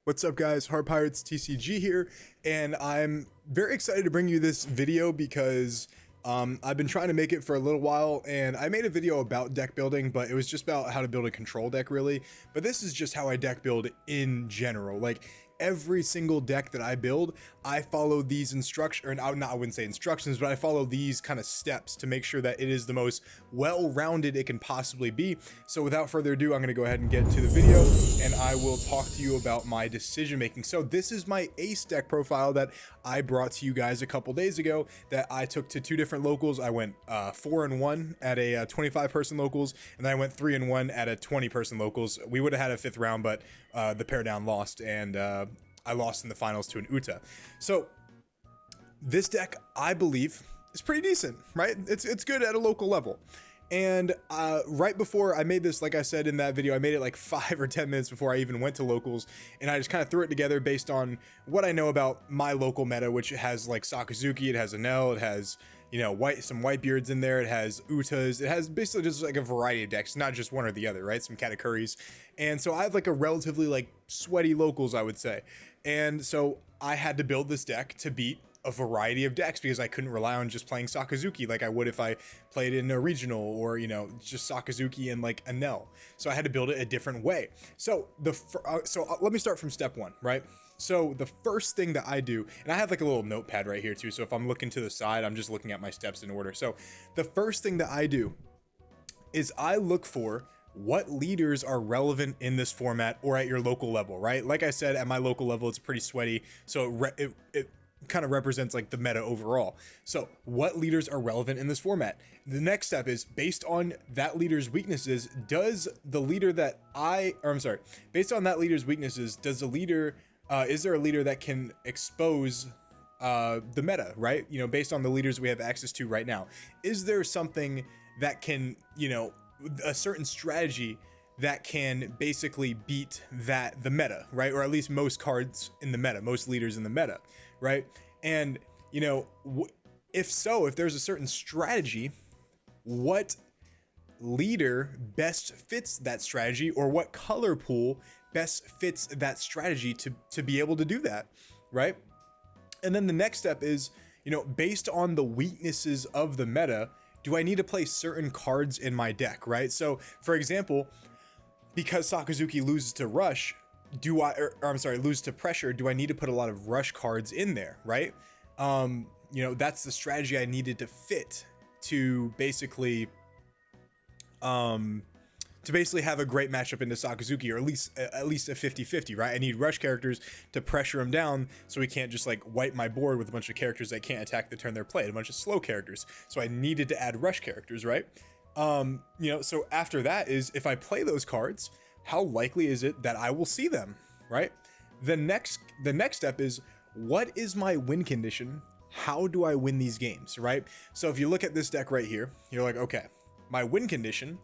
What's up guys, Piece TCG here, and I'm very excited to bring you this video because I've been trying to make it for a little while, and I made a video about deck building, but it was just about how to build a control deck really. But this is just how I deck build in general. Like every single deck that I build, I follow these instructions, or I wouldn't say instructions, but I follow these kind of steps to make sure that it is the most well-rounded it can possibly be. So without further ado, I'm going to go ahead and get into the video, and I will talk to you about my decision making. So this is my ace deck profile that I brought to you guys a couple days ago that I took to two different locals. I went 4-1 at a 25 person locals, and then I went 3-1 at a 20 person locals. We would have had a fifth round, but the pair down lost, and I lost in the finals to an Uta. So this deck, I believe, is pretty decent, right? It's good at a local level. And right before I made this, like I said in that video, I made it like 5 or 10 minutes before I even went to locals, and I just kind of threw it together based on what I know about my local meta, which has like Sakazuki, it has Enel, it has, you know, some Whitebeards in there, it has Utas, it has basically just like a variety of decks, not just one or the other, right? Some Katakuris. And so I have like a relatively like sweaty locals, I would say. And so I had to build this deck to beat a variety of decks because I couldn't rely on just playing Sakazuki like I would if I played in a regional, or, you know, just Sakazuki and like Enel. So I had to build it a different way. So let me start from step one, right? So the first thing that I do, and I have like a little notepad right here too, so if I'm looking to the side, I'm just looking at my steps in order. So the first thing that I do is I look for what leaders are relevant in this format or at your local level, right? Like I said, at my local level, it's pretty sweaty, so it kind of represents like the meta overall. So what leaders are relevant in this format? The next step is, based on that leader's weaknesses, does the leader that based on that leader's weaknesses, does the leader, is there a leader that can expose the meta, right? You know, based on the leaders we have access to right now, is there something that can, you know, a certain strategy that can basically beat the meta, right? Or at least most cards in the meta, most leaders in the meta, right? And, you know, if there's a certain strategy, what leader best fits that strategy, or what color pool best fits that strategy to be able to do that, right? And then the next step is, you know, based on the weaknesses of the meta, do I need to play certain cards in my deck, right? So for example, because Sakazuki loses to rush, lose to pressure, do I need to put a lot of rush cards in there, right? You know, that's the strategy I needed to fit to basically have a great matchup into Sakazuki, or at least a 50-50, right? I need rush characters to pressure him down so he can't just like wipe my board with a bunch of characters that can't attack the turn they're played, a bunch of slow characters. So I needed to add rush characters, right? You know, so after that is, if I play those cards, how likely is it that I will see them, right? The next step is, what is my win condition? How do I win these games, right? So if you look at this deck right here, you're like, okay, my win condition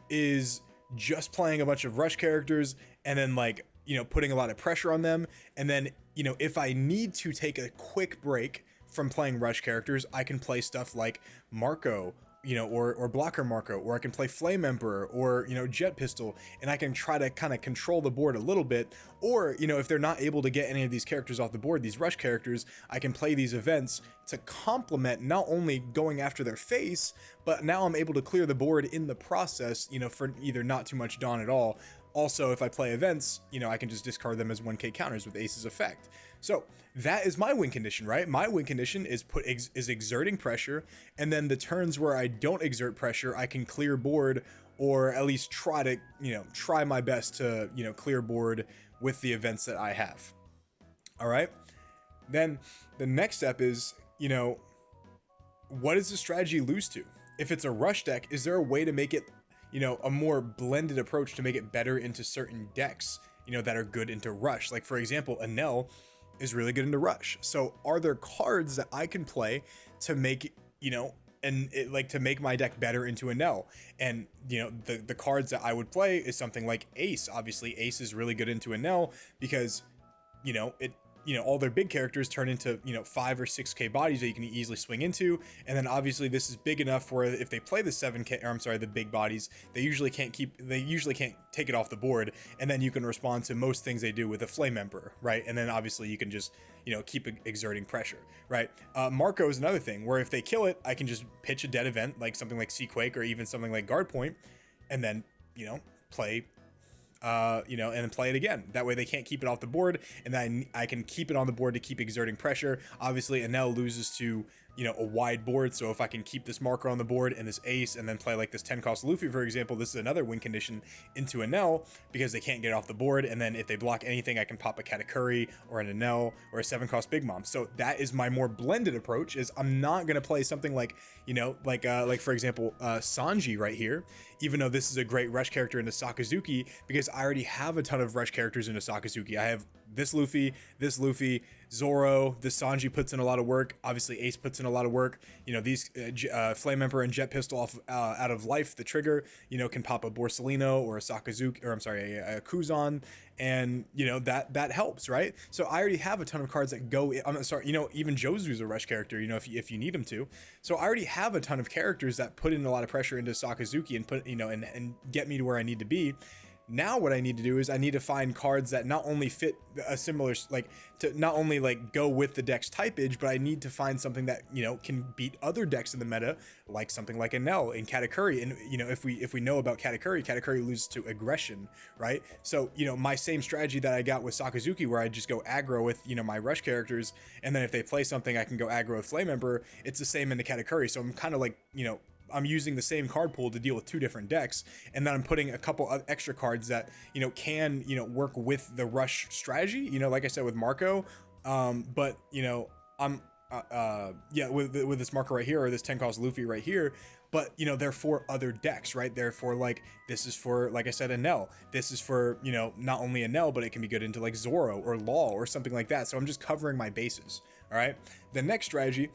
is just playing a bunch of rush characters and then, like, you know, putting a lot of pressure on them. And then, you know, if I need to take a quick break from playing rush characters, I can play stuff like Marco, you know, or Blocker Marco, or I can play Flame Emperor, or, you know, Jet Pistol, and I can try to kind of control the board a little bit. Or, you know, if they're not able to get any of these characters off the board, these rush characters, I can play these events to complement not only going after their face, but now I'm able to clear the board in the process, you know, for either not too much Dawn at all. Also, if I play events, you know, I can just discard them as 1k counters with Ace's effect. So that is my win condition, right? My win condition is exerting pressure, and then the turns where I don't exert pressure, I can clear board, or at least try my best to, you know, clear board with the events that I have. All right. Then the next step is, you know, what does the strategy lose to? If it's a rush deck, is there a way to make it, you know, a more blended approach to make it better into certain decks, you know, that are good into rush? Like for example, Enel is really good into rush. So are there cards that I can play to make, you know, to make my deck better into Enel? And, you know, the cards that I would play is something like Ace. Obviously Ace is really good into Enel because, you know, you know, all their big characters turn into, you know, 5 or 6k bodies that you can easily swing into. And then obviously this is big enough where if they play the 7k, or I'm sorry, the big bodies, they usually can't take it off the board. And then you can respond to most things they do with a Flame Emperor, right? And then obviously you can just, you know, keep exerting pressure, right? Marco is another thing where if they kill it, I can just pitch a dead event, like something like Sea Quake or even something like Guard Point, and then, you know, play you know, and then play it again. That way they can't keep it off the board, and then I can keep it on the board to keep exerting pressure. Obviously, Enel loses to, you know, a wide board, so if I can keep this marker on the board and this ace, and then play like this 10 cost Luffy, for example, this is another win condition into Enel, because they can't get it off the board, and then if they block anything, I can pop a Katakuri, or an Enel, or a 7 cost Big Mom. So that is my more blended approach, is I'm not going to play something like, you know, like for example, Sanji right here, even though this is a great rush character into Sakazuki, because I already have a ton of rush characters into Sakazuki. I have this Luffy, Zoro, this Sanji puts in a lot of work. Obviously, Ace puts in a lot of work. You know, these Flame Emperor and Jet Pistol off out of life, the trigger, you know, can pop a Borsalino or a Sakazuki, or I'm sorry, a Kuzan, and you know that helps, right? So I already have a ton of cards that go. I'm sorry, you know, even Josu's a rush character, you know, if you need him to. So I already have a ton of characters that put in a lot of pressure into Sakazuki and put, you know, and get me to where I need to be. Now what I need to do is I need to find cards that not only fit a similar, like, to not only like go with the deck's typage, but I need to find something that, you know, can beat other decks in the meta, like something like Enel and Katakuri. And you know, if we know about Katakuri loses to aggression, right? So, you know, my same strategy that I got with Sakazuki, where I just go aggro with, you know, my rush characters, and then if they play something, I can go aggro with Flame Emperor. It's the same into Katakuri. So I'm kind of like, you know, I'm using the same card pool to deal with two different decks, and then I'm putting a couple of extra cards that, you know, can, you know, work with the rush strategy, you know, like I said with Marco. But you know, I'm yeah, with this marker right here, or this 10 cost Luffy right here, but you know, they're for other decks, right? They're for, like, this is for, like I said, Enel. This is for, you know, not only Enel, but it can be good into like Zoro or Law or something like that. So I'm just covering my bases. All right, the next strategy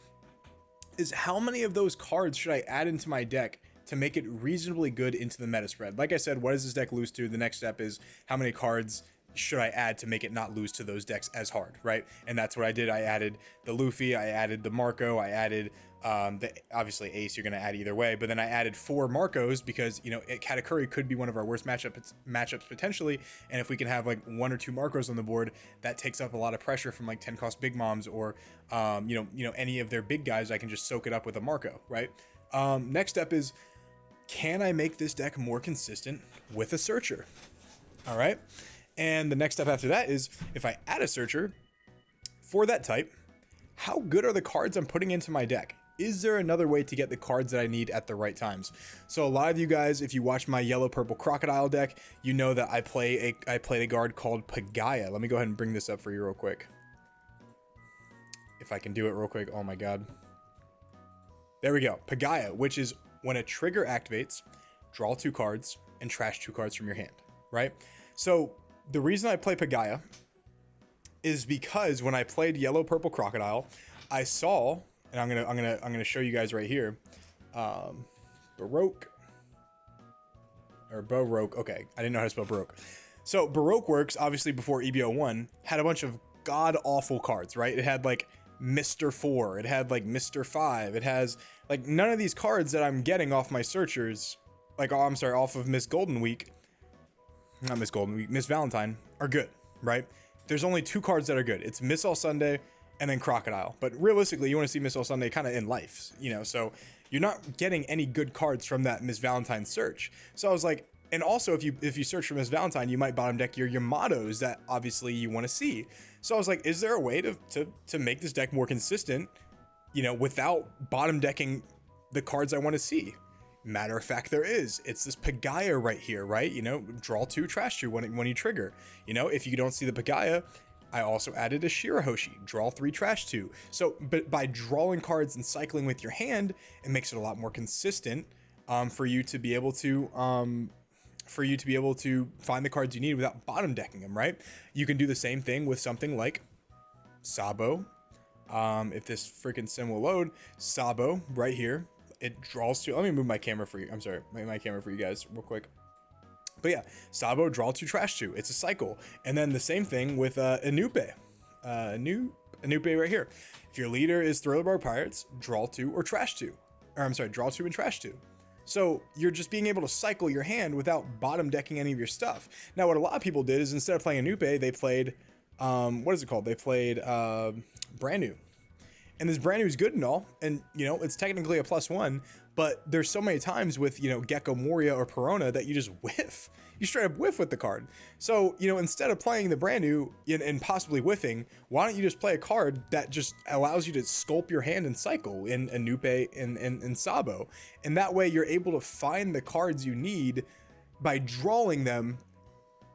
is how many of those cards should I add into my deck to make it reasonably good into the meta spread. Like I said, what does this deck lose to? The next step is how many cards should I add to make it not lose to those decks as hard, right? And that's what I did. I added the Luffy, I added the Marco, I added the obviously Ace, you're going to add either way, but then I added 4 Marcos because, you know, Katakuri could be one of our worst matchups potentially, and if we can have like 1 or 2 Marcos on the board, that takes up a lot of pressure from like 10 cost Big Moms or you know any of their big guys. I can just soak it up with a Marco, right? Next step is, can I make this deck more consistent with a Searcher? All right, and the next step after that is, if I add a Searcher for that type, how good are the cards I'm putting into my deck? Is there another way to get the cards that I need at the right times? So a lot of you guys, if you watch my yellow purple crocodile deck, you know that I played a card called Pagaya. Let me go ahead and bring this up for you real quick. If I can do it real quick. Oh my god. There we go. Pagaya, which is when a trigger activates, draw 2 cards and trash 2 cards from your hand, right? So the reason I play Pagaya is because when I played yellow purple crocodile, I saw, and I'm gonna show you guys right here, Baroque or Baroque. Okay, I didn't know how to spell Baroque. So Baroque works obviously before EBO1 had a bunch of god awful cards, right? It had like Mr. 4, it had like Mr. 5, it has like none of these cards that I'm getting off my searchers, like, oh, I'm sorry, off of Miss Golden Week, not Miss Golden Week, Miss Valentine, are good, right? There's only 2 cards that are good. It's Miss All Sunday and then Crocodile. But realistically, you want to see Miss All Sunday kind of in life, you know, so you're not getting any good cards from that Miss Valentine search. So I was like, and also if you search for Miss Valentine, you might bottom deck your Yamatos that obviously you want to see. So I was like, is there a way to make this deck more consistent, you know, without bottom decking the cards I want to see? Matter of fact, there is. It's this Pagaya right here, right? You know, draw 2, trash 2 when you trigger. You know, if you don't see the Pagaya, I also added a Shirahoshi, draw 3, trash 2. So, but by drawing cards and cycling with your hand, it makes it a lot more consistent for you to be able to find the cards you need without bottom decking them, right? You can do the same thing with something like Sabo. If this freaking sim will load, Sabo right here. It draws 2. Let me move my camera for you. I'm sorry, my camera for you guys real quick. But yeah, Sabo, draw 2, trash 2. It's a cycle. And then the same thing with Inupe. new pay right here. If your leader is Thriller Pirates, draw 2 or trash 2. Or I'm sorry, draw 2 and trash 2. So you're just being able to cycle your hand without bottom decking any of your stuff. Now, what a lot of people did is instead of playing a Nupe, they played, what is it called? They played Brand New. And this Brand New is good and all, and it's technically a +1, but there's so many times with Gecko Moria or Perona that you just whiff. You straight up whiff with the card. So instead of playing the Brand New and possibly whiffing, why don't you just play a card that just allows you to sculpt your hand and cycle in Anupe and Sabo, and that way you're able to find the cards you need by drawing them.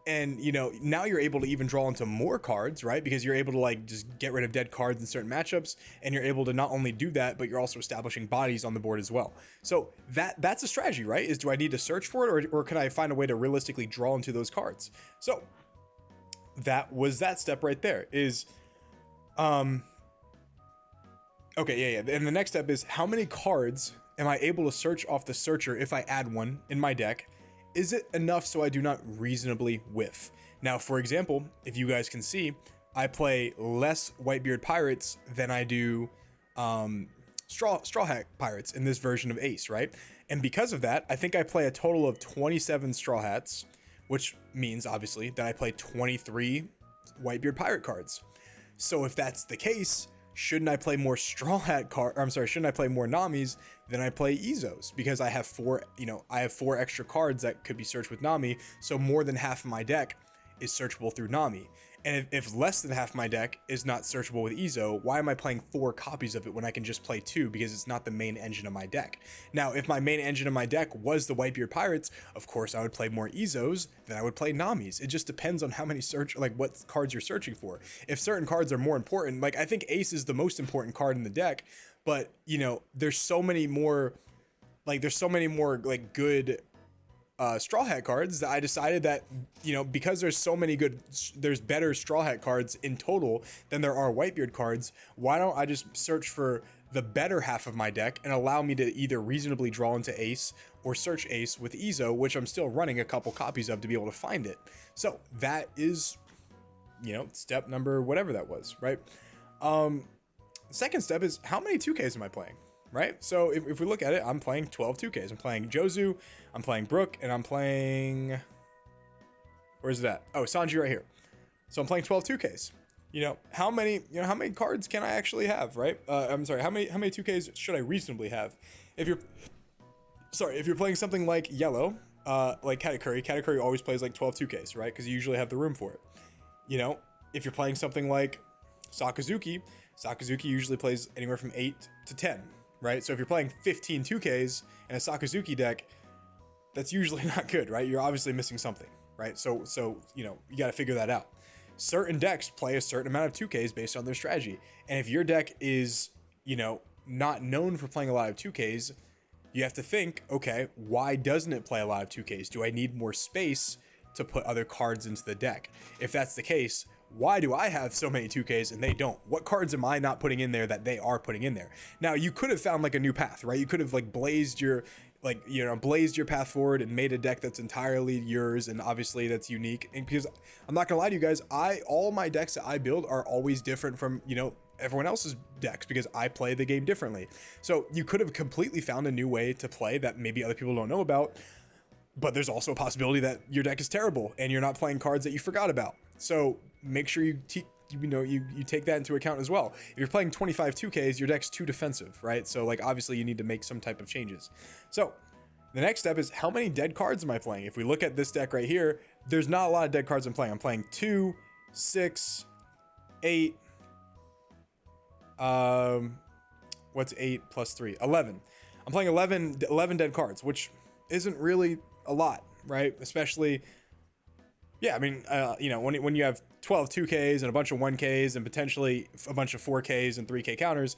And now you're able to even draw into more cards, right? Because you're able to like just get rid of dead cards in certain matchups, and you're able to not only do that, but you're also establishing bodies on the board as well. So that's a strategy, right? Is do I need to search for it, or can I find a way to realistically draw into those cards? So that was that step right there. Is okay, yeah. And the next step is how many cards am I able to search off the searcher if I add one in my deck? Is it enough so I do not reasonably whiff? Now, for example, if you guys can see, I play less Whitebeard Pirates than I do Straw Hat Pirates in this version of Ace, right? And because of that, I think I play a total of 27 Straw Hats, which means obviously that I play 23 Whitebeard Pirate cards. So if that's the case, shouldn't I play more Straw Hat shouldn't I play more Namis than I play Izos? Because I have 4 extra cards that could be searched with Nami, so more than half of my deck is searchable through Nami. And if less than half my deck is not searchable with Izo, why am I playing 4 copies of it when I can just play 2 because it's not the main engine of my deck? Now, if my main engine of my deck was the Whitebeard Pirates, of course I would play more Izos than I would play Namis. It just depends on how many what cards you're searching for. If certain cards are more important, like I think Ace is the most important card in the deck, but there's so many more good Straw Hat cards that I decided that because there's better Straw Hat cards in total than there are Whitebeard cards, why don't I just search for the better half of my deck and allow me to either reasonably draw into Ace or search Ace with Izo, which I'm still running a couple copies of to be able to find it. So that is step number whatever that was, right? Second step is how many 2Ks am I playing? Right? So if we look at it, I'm playing 12 2Ks. I'm playing Jozu, I'm playing Brook, and I'm playing... Where's that? Oh, Sanji right here. So I'm playing 12 2Ks. How many cards can I actually have, right? I'm sorry, how many 2Ks should I reasonably have? If you're playing something like Yellow, like Katakuri always plays like 12 2Ks, right? Because you usually have the room for it. If you're playing something like Sakazuki usually plays anywhere from 8 to 10. Right? So if you're playing 15 2Ks in a Sakazuki deck, that's usually not good, right? You're obviously missing something, right? So you got to figure that out. Certain decks play a certain amount of 2Ks based on their strategy. And if your deck is, not known for playing a lot of 2Ks, you have to think, okay, why doesn't it play a lot of 2Ks? Do I need more space to put other cards into the deck? If that's the case, why do I have so many 2Ks and they don't? What cards am I not putting in there that they are putting in there? Now, you could have found like a new path, right? You could have like blazed your path forward and made a deck that's entirely yours, and obviously that's unique. And because I'm not gonna lie to you guys, all my decks that I build are always different from everyone else's decks because I play the game differently. So you could have completely found a new way to play that maybe other people don't know about, but there's also a possibility that your deck is terrible and you're not playing cards that you forgot about. So make sure you take that into account as well. If you're playing 25 2Ks, your deck's too defensive, right? So like obviously you need to make some type of changes. So the next step is how many dead cards am I playing? If we look at this deck right here, there's not a lot of dead cards I'm playing. I'm playing 2, 6, 8. What's 8 plus 3? 11. I'm playing 11 dead cards, which isn't really a lot, right? Especially, yeah, I mean, when you have 12 2Ks and a bunch of 1Ks and potentially a bunch of 4Ks and 3K counters,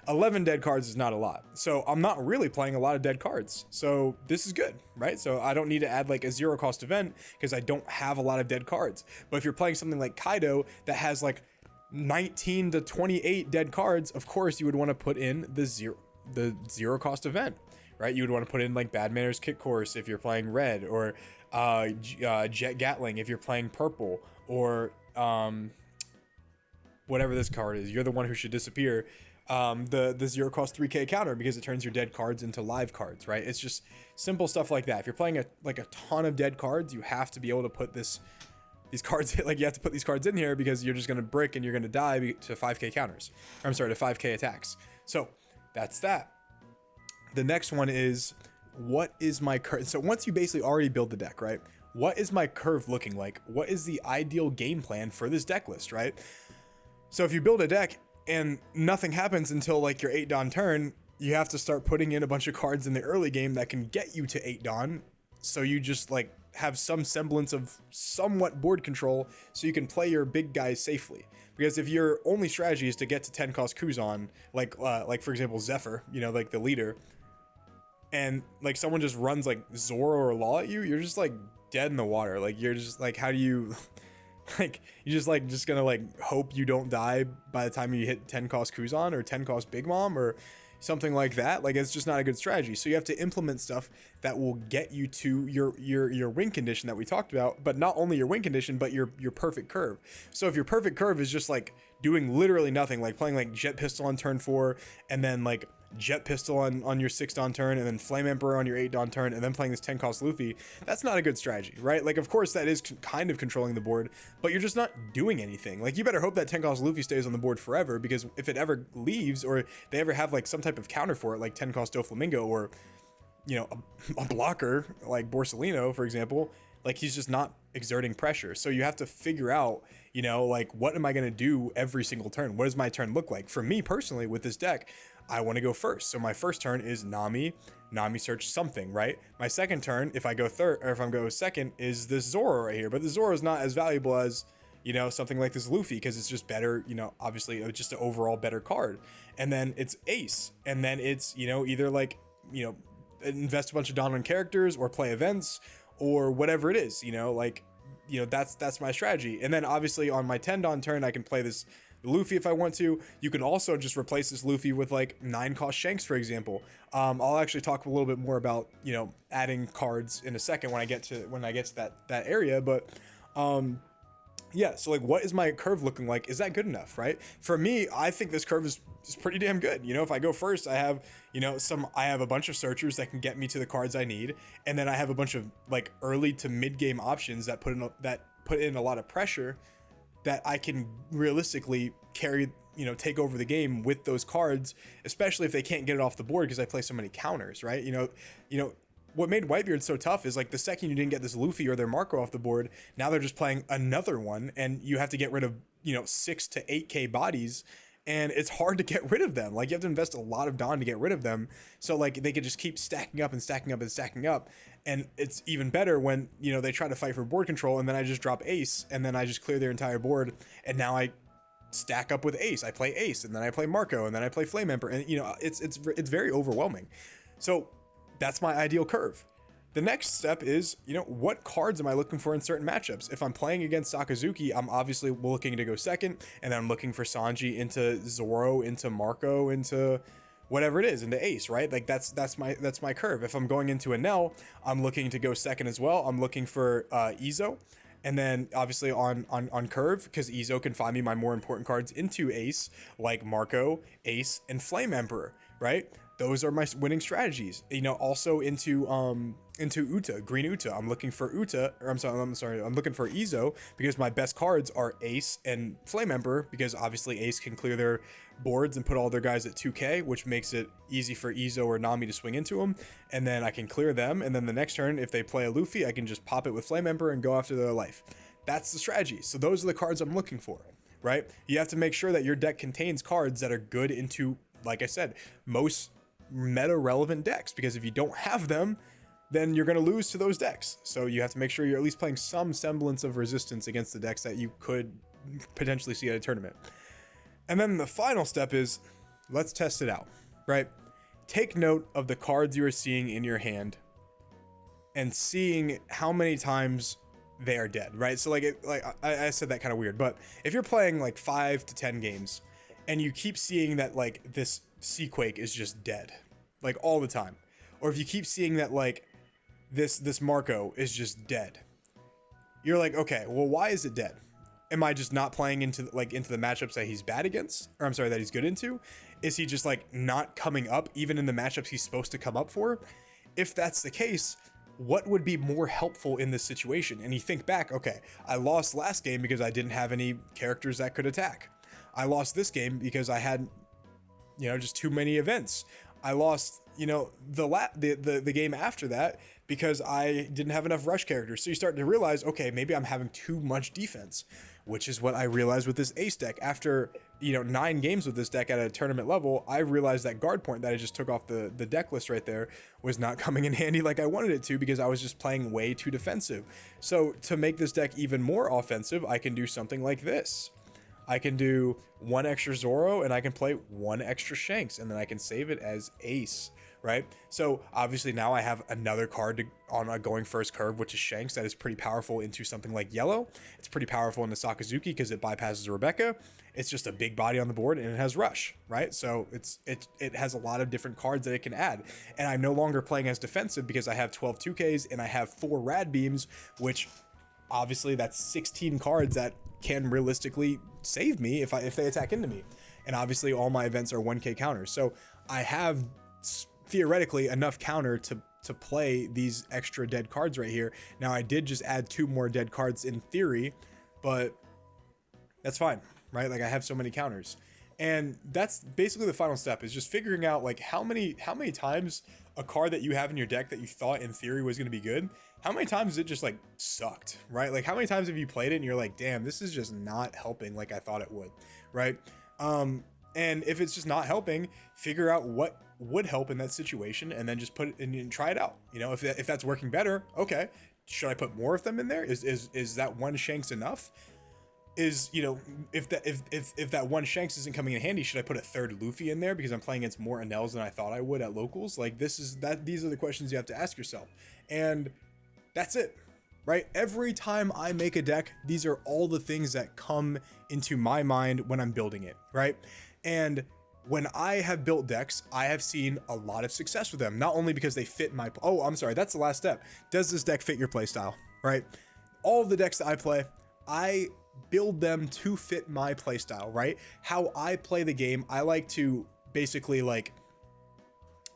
11 dead cards is not a lot. So I'm not really playing a lot of dead cards. So this is good, right? So I don't need to add like a 0 cost event because I don't have a lot of dead cards. But if you're playing something like Kaido that has like 19 to 28 dead cards, of course you would want to put in the zero cost event, right? You would want to put in like Bad Manners Kick Course if you're playing red, or Jet Gatling if you're playing purple, or whatever this card is. You're the one who should disappear. The 0 cost 3k counter because it turns your dead cards into live cards, right? It's just simple stuff like that. If you're playing a ton of dead cards, you have to be able to put these cards, like you have to put these cards in here because you're just going to brick and you're going to die to 5k counters. Or I'm sorry, to 5k attacks. So that's that. The next one is, what is my curve? So once you basically already build the deck, right? What is my curve looking like? What is the ideal game plan for this deck list, right? So if you build a deck and nothing happens until like your 8 Dawn turn, you have to start putting in a bunch of cards in the early game that can get you to 8 Dawn. So you just like have some semblance of somewhat board control so you can play your big guys safely. Because if your only strategy is to get to 10 cost Kuzan, like for example, Zephyr, you know, like the leader, and like someone just runs like Zoro or Law at you, you're just like dead in the water. Like you're just like, how do you like, you just gonna like hope you don't die by the time you hit 10 cost Kuzan or 10 cost Big Mom or something like that. Like it's just not a good strategy. So you have to implement stuff that will get you to your win condition that we talked about, but not only your win condition, but your perfect curve. So if your perfect curve is just like doing literally nothing, like playing like Jet Pistol on turn 4 and then like Jet Pistol on your 6 Dawn turn and then Flame Emperor on your 8 Dawn turn and then playing this 10 cost Luffy, that's not a good strategy, right? Like of course that is kind of controlling the board, but you're just not doing anything. Like you better hope that 10 cost Luffy stays on the board forever, because if it ever leaves or they ever have like some type of counter for it, like 10 cost Doflamingo or, you know, a blocker like Borsalino, for example, like he's just not exerting pressure. So you have to figure out, you know, like what am I going to do every single turn? What does my turn look like? For me personally with this deck, I want to go first. So my first turn is Nami search something, right? My second turn, if I go third or if I'm go second, is this Zoro right here. But the Zoro is not as valuable as, you know, something like this Luffy, because it's just better, you know, obviously just an overall better card. And then it's Ace. And then it's, you know, either like, you know, invest a bunch of Dawn on characters or play events or whatever it is, you know, like, you know, that's my strategy. And then obviously on my 10 Dawn turn, I can play this Luffy if I want to. You can also just replace this Luffy with like 9 cost Shanks, for example. I'll actually talk a little bit more about, you know, adding cards in a second when I get to that area. But yeah, so like what is my curve looking like? Is that good enough, right? For me, I think this curve is pretty damn good. You know, if I go first, I have, you know, I have a bunch of searchers that can get me to the cards I need, and then I have a bunch of like early to mid game options that put in a lot of pressure that I can realistically carry, you know, take over the game with those cards, especially if they can't get it off the board because I play so many counters, right? You know, what made Whitebeard so tough is like the second you didn't get this Luffy or their Marco off the board, now they're just playing another one, and you have to get rid of, you know, 6 to 8k bodies, and it's hard to get rid of them. Like you have to invest a lot of Dawn to get rid of them. So like they could just keep stacking up and stacking up and stacking up. And it's even better when, you know, they try to fight for board control and then I just drop Ace and then I just clear their entire board. And now I stack up with Ace. I play Ace and then I play Marco and then I play Flame Emperor. And, you know, it's very overwhelming. So that's my ideal curve. The next step is, you know, what cards am I looking for in certain matchups? If I'm playing against Sakazuki, I'm obviously looking to go second, and then I'm looking for Sanji into Zoro, into Marco, into whatever it is, into Ace, right? Like that's my curve. If I'm going into Enel, I'm looking to go second as well. I'm looking for Izo, and then obviously on curve, because Izo can find me my more important cards into Ace, like Marco, Ace, and Flame Emperor, right? Those are my winning strategies. You know, also into Uta, Green Uta. I'm looking for Uta, or I'm sorry, I'm looking for Izo because my best cards are Ace and Flame Emperor, because obviously Ace can clear their boards and put all their guys at 2k, which makes it easy for Izo or Nami to swing into them, and then I can clear them, and then the next turn, if they play a Luffy, I can just pop it with Flame Emperor and go after their life. That's the strategy. So those are the cards I'm looking for, right? You have to make sure that your deck contains cards that are good into, like I said, most meta relevant decks, because if you don't have them, then you're going to lose to those decks. So you have to make sure you're at least playing some semblance of resistance against the decks that you could potentially see at a tournament. And then the final step is, let's test it out, right? Take note of the cards you are seeing in your hand and seeing how many times they are dead, right? So I said that kind of weird, but if you're playing like 5 to 10 games and you keep seeing that like this Seaquake is just dead, like all the time, or if you keep seeing that like this Marco is just dead, you're like, okay, well, why is it dead? Am I just not playing into the matchups that he's bad against, or I'm sorry, that he's good into? Is he just like not coming up even in the matchups he's supposed to come up for? If that's the case, what would be more helpful in this situation? And you think back, okay, I lost last game because I didn't have any characters that could attack. I lost this game because I had, just too many events. I lost, the game after that because I didn't have enough rush characters. So you start to realize, okay, maybe I'm having too much defense, which is what I realized with this ace deck. After, 9 games with this deck at a tournament level, I realized that guard point that I just took off the deck list right there was not coming in handy like I wanted it to, because I was just playing way too defensive. So to make this deck even more offensive, I can do something like this. I can do 1 extra Zoro and I can play 1 extra Shanks, and then I can save it as ace, right? So obviously now I have another card on a going first curve, which is Shanks, that is pretty powerful into something like yellow. It's pretty powerful into Sakazuki because it bypasses Rebecca. It's just a big body on the board and it has rush, right? So it has a lot of different cards that it can add. And I'm no longer playing as defensive because I have 12 2Ks and I have 4 rad beams, which obviously that's 16 cards that can realistically save me if they attack into me. And obviously all my events are 1K counters. So I have theoretically enough counter to play these extra dead cards right here. Now I did just add 2 more dead cards in theory, but that's fine, right? Like I have so many counters. And that's basically the final step, is just figuring out like how many times a card that you have in your deck that you thought in theory was going to be good, how many times it just like sucked, right? Like how many times have you played it and you're like, damn, this is just not helping like I thought it would, right? And if it's just not helping, figure out what would help in that situation and then just put it in and try it out. If that's working better, okay, should I put more of them in there? Is that 1 Shanks enough? If that 1 Shanks isn't coming in handy, should I put a 3rd Luffy in there because I'm playing against more Anels than I thought I would at locals? Like these are the questions you have to ask yourself. And that's it, right? Every time I make a deck, these are all the things that come into my mind when I'm building it, right? And when I have built decks, I have seen a lot of success with them, not only because they fit my, oh, I'm sorry, that's the last step. Does this deck fit your playstyle, right? All of the decks that I play, I build them to fit my playstyle, right? How I play the game, I like to basically like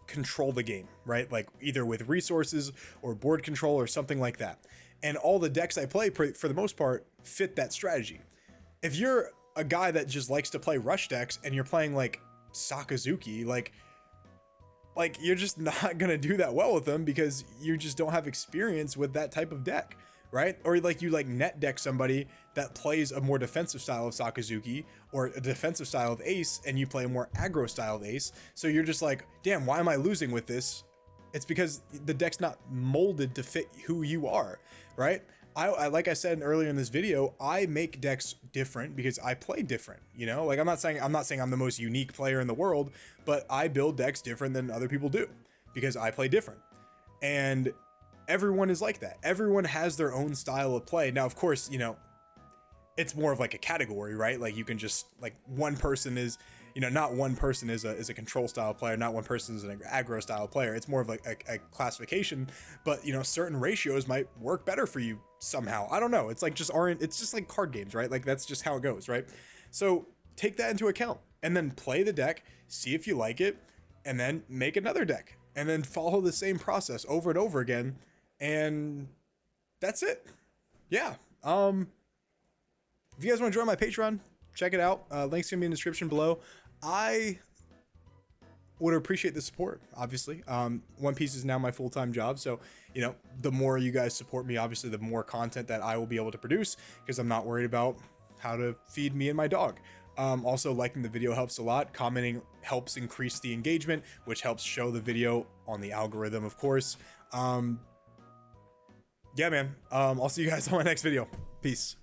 control the game, right? Like either with resources or board control or something like that. And all the decks I play for the most part fit that strategy. If you're a guy that just likes to play rush decks and you're playing like Sakazuki, like you're just not gonna do that well with them because you just don't have experience with that type of deck, right? Or like you net deck somebody that plays a more defensive style of Sakazuki or a defensive style of Ace, and you play a more aggro style of Ace. So you're just like, damn, why am I losing with this? It's because the deck's not molded to fit who you are, right? I like I said earlier in this video, I make decks different because I play different, like I'm not saying I'm the most unique player in the world, but I build decks different than other people do because I play different. And everyone is like that. Everyone has their own style of play. Now, of course, it's more of like a category, right? Like you can just like one person is, not one person is a control style player, not one person is an aggro style player. It's more of like a classification, but certain ratios might work better for you somehow. I don't know. It's like it's just like card games, right? Like that's just how it goes, right? So take that into account and then play the deck, see if you like it, and then make another deck and then follow the same process over and over again. And that's it. Yeah. If you guys want to join my Patreon, check it out. Links gonna be in the description below. I would appreciate the support, obviously. One Piece is now my full-time job, so the more you guys support me, obviously the more content that I will be able to produce, because I'm not worried about how to feed me and my dog. Also, liking the video helps a lot. Commenting helps increase the engagement, which helps show the video on the algorithm, of course. Yeah, man. I'll see you guys on my next video. Peace.